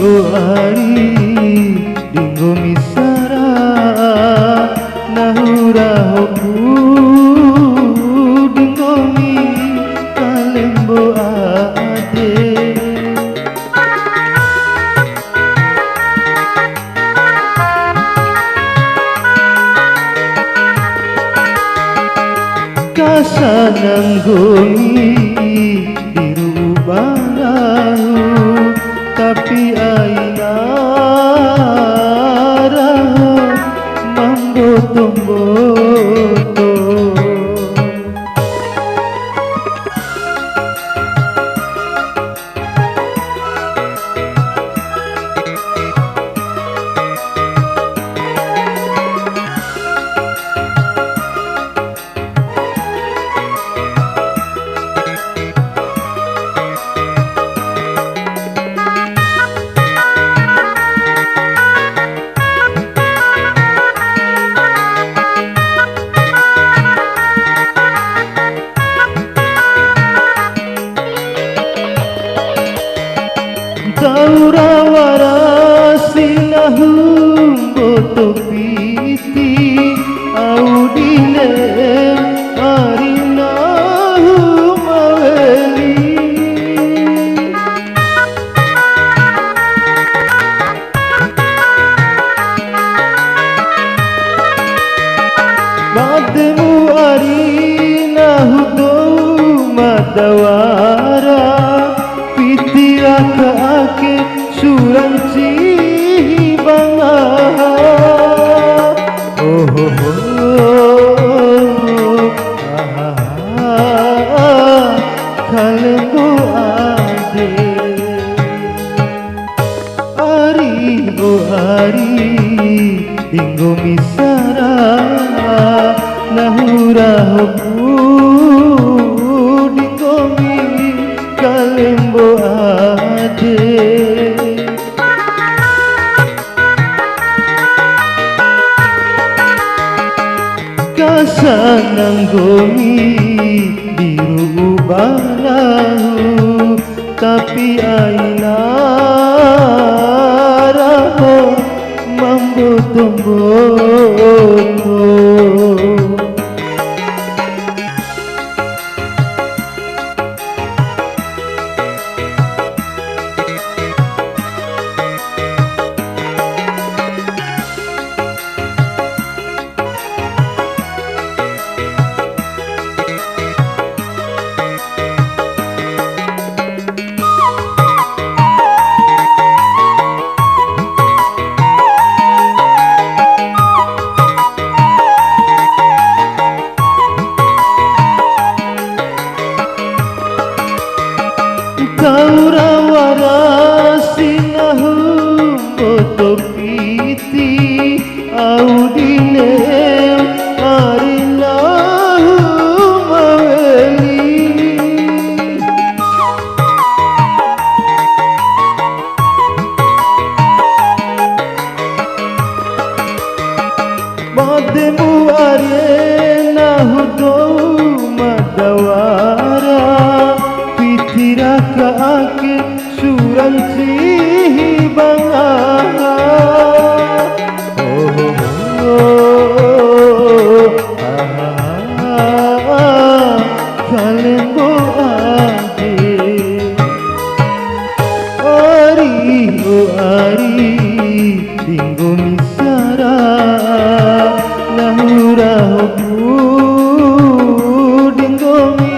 ari dinggo misara nahura hoku dinggo mi kalembo ade kasanang gomi dirubarahu tapi aina raho mamboto-boto Taurawara sinahum boto piti audile arinahum aweli Bademu arinahu do madawara pitira ke suranci banga oh kalembo ade ari ari dinggo misara nahura hoku dinggo mi kalembo ade kasanang gomi dirubarahu tapi aina raho mamboto-boto Taurawara sinahum boto piti audile arinahum aweli Bademu arenahu do madawara tiraka ake suranci banga kalembo ade ari dinggo misara nahura hoku dinggo mi